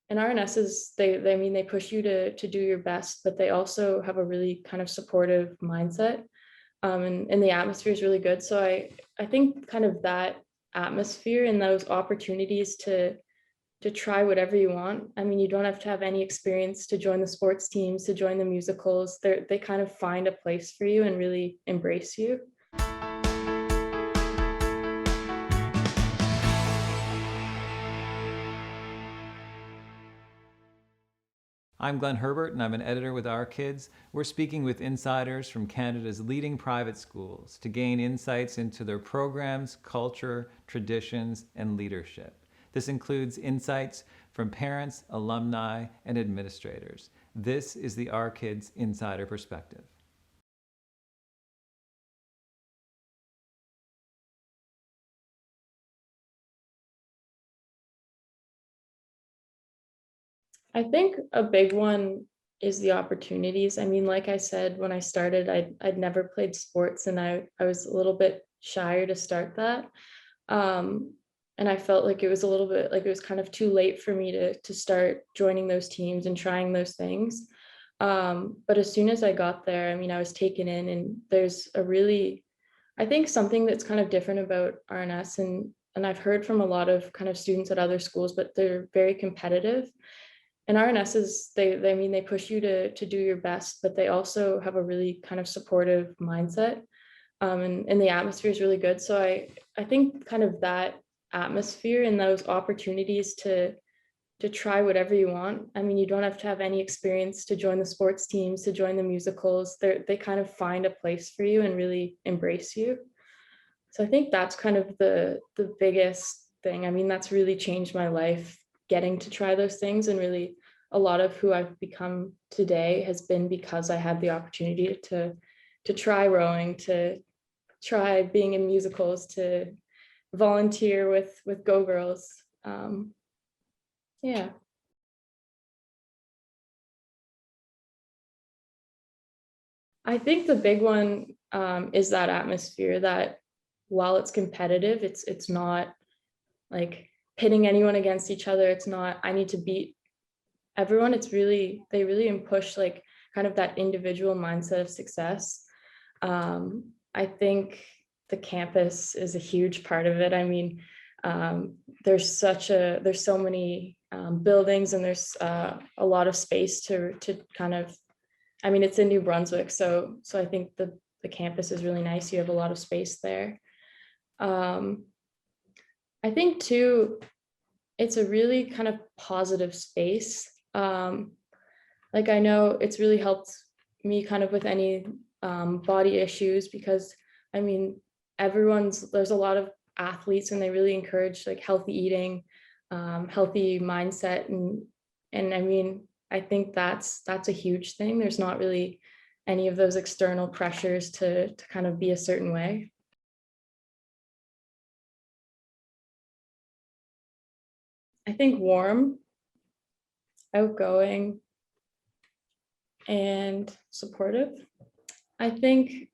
and RNSs, I mean, they push you to do your best, but they also have a really kind of supportive mindset. And the atmosphere is really good. So I think kind of that atmosphere and those opportunities to try whatever you want. I mean, you don't have to have any experience to join the sports teams, to join the musicals. They kind of find a place for you and really embrace you. I'm Glenn Herbert, and I'm an editor with Our Kids. We're speaking with insiders from Canada's leading private schools to gain insights into their programs, culture, traditions, and leadership. This includes insights from parents, alumni, and administrators. This is the Our Kids Insider Perspective. I think a big one is the opportunities. I mean, like I said, when I started, I'd never played sports, and I was a little bit shyer to start that. And I felt like it was a little bit like it was kind of too late for me to start joining those teams and trying those things. But as soon as I got there, I mean, I was taken in, and there's a really, I think something that's kind of different about RNS, and I've heard from a lot of kind of students at other schools, but they're very competitive. And RNSs, I mean, they push you to do your best, but they also have a really kind of supportive mindset. And the atmosphere is really good. So I think kind of that atmosphere and those opportunities to try whatever you want. I mean, you don't have to have any experience to join the sports teams, to join the musicals. They kind of find a place for you and really embrace you. So I think that's kind of the biggest thing. I mean, that's really changed my life, getting to try those things, and really a lot of who I've become today has been because I had the opportunity to try rowing, to try being in musicals, to volunteer with Go Girls. Yeah. I think the big one is that atmosphere, that while it's competitive, it's not like pitting anyone against each other. It's not, I need to beat everyone. It's really, they really push like kind of that individual mindset of success. I think the campus is a huge part of it. I mean, there's so many buildings, and there's a lot of space to kind of, I mean, it's in New Brunswick, so I think the campus is really nice. You have a lot of space there. I think too, it's a really kind of positive space. Like I know it's really helped me kind of with any body issues, because I mean, there's a lot of athletes, and they really encourage like healthy eating, healthy mindset, and I mean, I think that's a huge thing. There's not really any of those external pressures to kind of be a certain way. I think warm, outgoing, and supportive. I think,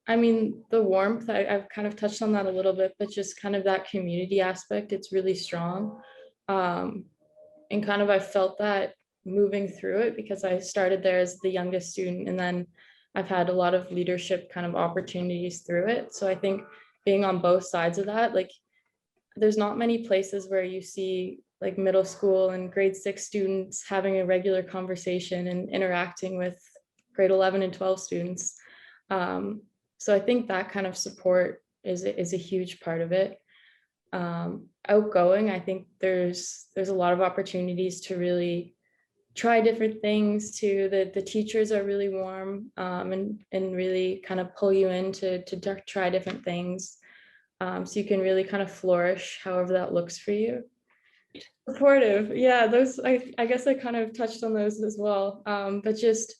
I mean, the warmth, I've kind of touched on that a little bit, but just kind of that community aspect, it's really strong. And kind of I felt that moving through it, because I started there as the youngest student, and then I've had a lot of leadership kind of opportunities through it. So I think being on both sides of that, like there's not many places where you see like middle school and grade 6 students having a regular conversation and interacting with grade 11 and 12 students. So I think that kind of support is a huge part of it. Outgoing, I think there's a lot of opportunities to really try different things too. The teachers are really warm, and really kind of pull you in to try different things. So you can really kind of flourish however that looks for you. Supportive, yeah, those I guess I kind of touched on those as well. But just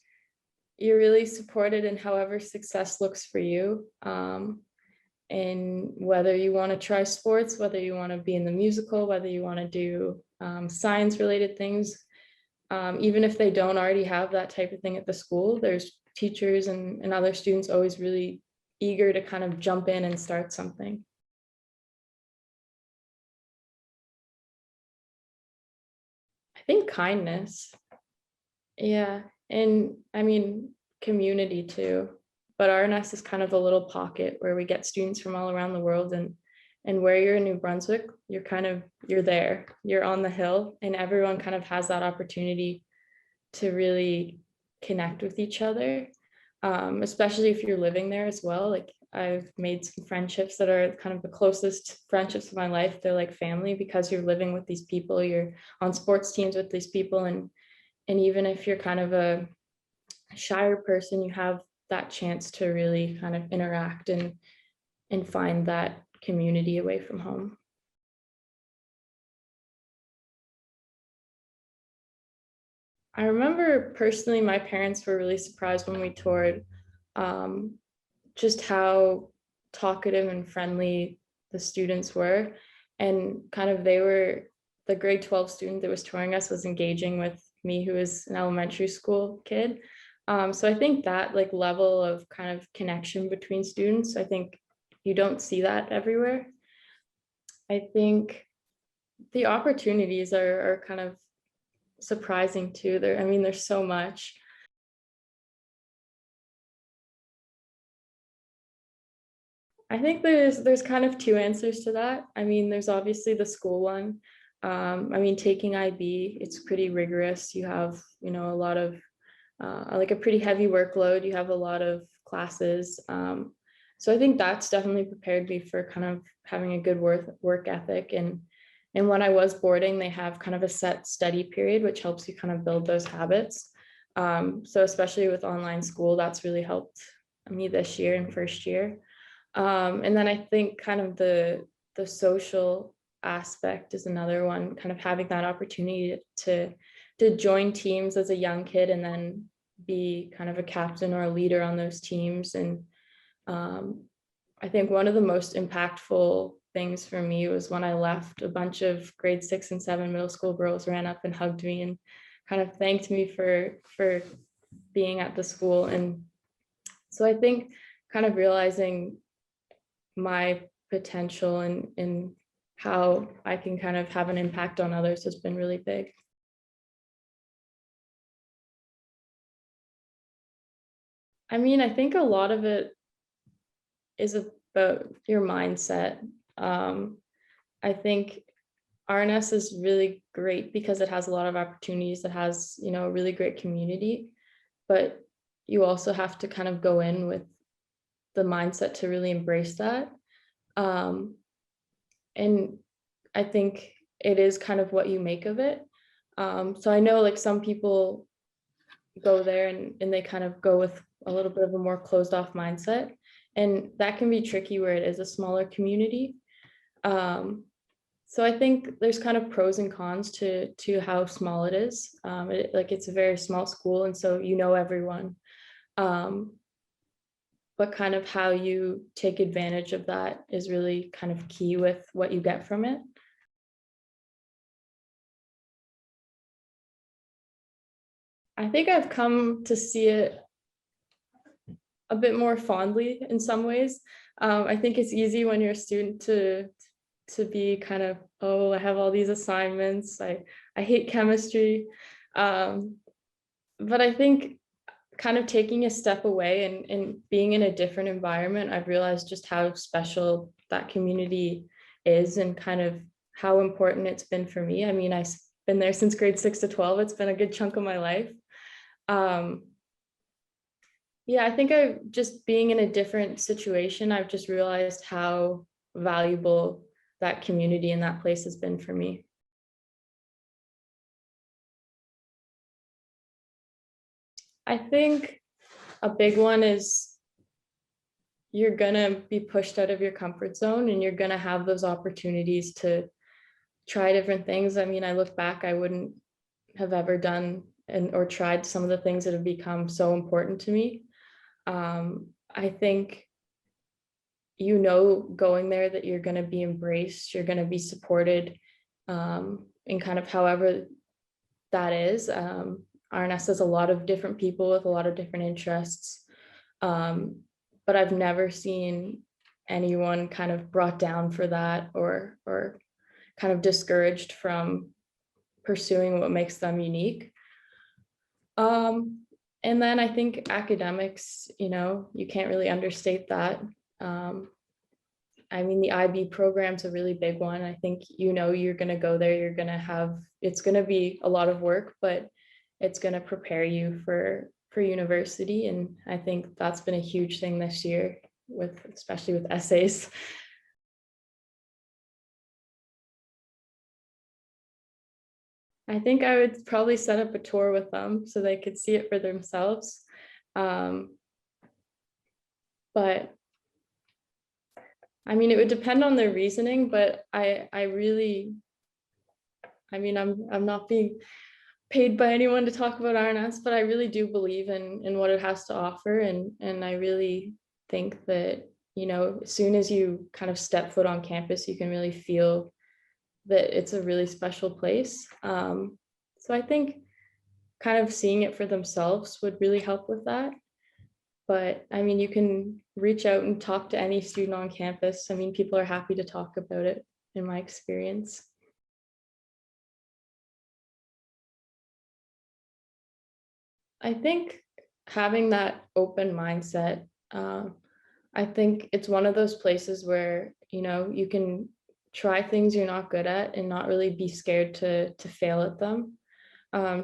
you're really supported in however success looks for you. And whether you want to try sports, whether you want to be in the musical, whether you want to do science related things, even if they don't already have that type of thing at the school, there's teachers and other students always really eager to kind of jump in and start something. I think kindness. Yeah. And I mean, community too. But RNS is kind of a little pocket where we get students from all around the world, and where you're in New Brunswick, you're there, you're on the hill, and everyone kind of has that opportunity to really connect with each other. Especially if you're living there as well. Like I've made some friendships that are kind of the closest friendships of my life. They're like family because you're living with these people, you're on sports teams with these people, and even if you're kind of a shyer person, you have that chance to really kind of interact and find that community away from home. I remember personally, my parents were really surprised when we toured, um, just how talkative and friendly the students were. And kind of they were, the grade 12 student that was touring us was engaging with me, who was an elementary school kid. So I think that like level of kind of connection between students, I think you don't see that everywhere. I think the opportunities are kind of surprising too. I mean, there's so much. I think there's kind of two answers to that. I mean, there's obviously the school one. I mean, taking IB, it's pretty rigorous. You have, a lot of like a pretty heavy workload. You have a lot of classes. So I think that's definitely prepared me for kind of having a good work ethic. And when I was boarding, they have kind of a set study period, which helps you kind of build those habits. So especially with online school, that's really helped me this year and first year. And then I think kind of the social aspect is another one, kind of having that opportunity to join teams as a young kid and then be kind of a captain or a leader on those teams. And I think one of the most impactful things for me was when I left, a bunch of grade 6 and 7 middle school girls ran up and hugged me and kind of thanked me for being at the school. And so I think kind of realizing my potential and how I can kind of have an impact on others has been really big. I mean, I think a lot of it is about your mindset. I think RNS is really great because it has a lot of opportunities. It has, a really great community, but you also have to kind of go in with the mindset to really embrace that. And I think it is kind of what you make of it. So I know like some people go there and they kind of go with a little bit of a more closed off mindset. And that can be tricky where it is a smaller community. So I think there's kind of pros and cons to how small it is. It's a very small school, and so everyone. But kind of how you take advantage of that is really kind of key with what you get from it. I think I've come to see it a bit more fondly in some ways. I think it's easy when you're a student to be kind of, oh, I have all these assignments. I hate chemistry. But I think kind of taking a step away and being in a different environment, I've realized just how special that community is and kind of how important it's been for me. I mean, I've been there since grade 6 to 12. It's been a good chunk of my life. Yeah, I think just being in a different situation, I've just realized how valuable that community and that place has been for me. I think a big one is you're gonna be pushed out of your comfort zone and you're gonna have those opportunities to try different things. I mean, I look back, I wouldn't have ever done or tried some of the things that have become so important to me. I think going there that you're going to be embraced, you're going to be supported, in kind of however that is. RNS has a lot of different people with a lot of different interests, but I've never seen anyone kind of brought down for that or kind of discouraged from pursuing what makes them unique. Um, and then I think academics, you can't really understate that. Um, I mean, the IB program's a really big one. I think, you're going to go there, it's going to be a lot of work, but it's going to prepare you for university. And I think that's been a huge thing this year especially with essays. I think I would probably set up a tour with them so they could see it for themselves. Um, but I mean, it would depend on their reasoning, but I really, I mean, I'm not being paid by anyone to talk about RNS, but I really do believe in what it has to offer. And I really think that, as soon as you kind of step foot on campus, you can really feel that it's a really special place. So I think kind of seeing it for themselves would really help with that. But I mean, you can reach out and talk to any student on campus. I mean, people are happy to talk about it in my experience. I think having that open mindset, I think it's one of those places where, you can try things you're not good at and not really be scared to fail at them.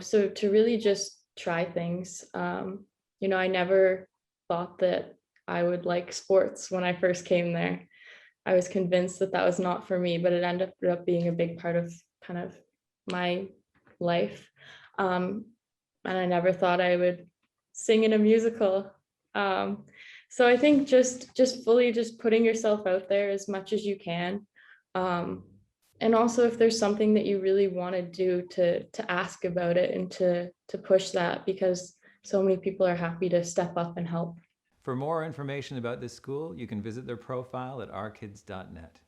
So to really just try things, I never thought that I would like sports when I first came there. I was convinced that that was not for me, but it ended up being a big part of kind of my life. Um, and I never thought I would sing in a musical. Um, so I think just fully just putting yourself out there as much as you can. Um, and also if there's something that you really want to do to ask about it and to push that, because so many people are happy to step up and help. For more information about this school, you can visit their profile at ourkids.net.